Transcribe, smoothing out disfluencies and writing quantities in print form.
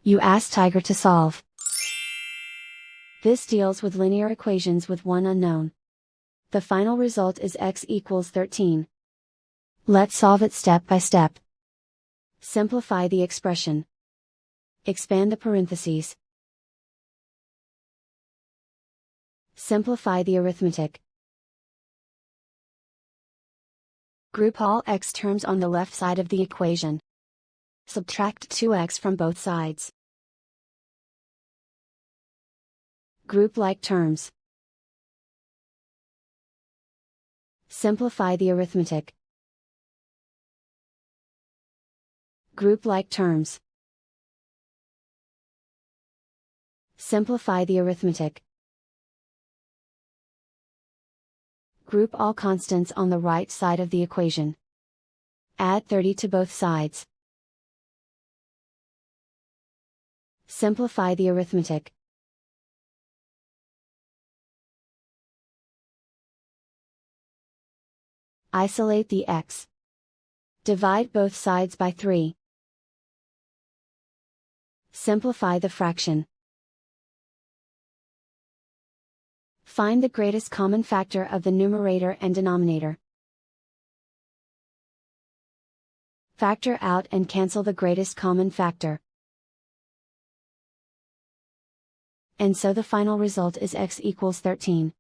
You ask Tiger to solve. This deals with linear equations with one unknown. The final result is x equals 13. Let's solve it step by step. Simplify the expression. Expand the parentheses. Simplify the arithmetic. Group all x terms on the left side of the equation. Subtract 2x from both sides. Group like terms. Simplify the arithmetic. Group like terms. Simplify the arithmetic. Group all constants on the right side of the equation. Add 30 to both sides. Simplify the arithmetic. Isolate the x. Divide both sides by 3. Simplify the fraction. Find the greatest common factor of the numerator and denominator. Factor out and cancel the greatest common factor. And so the final result is x equals 13.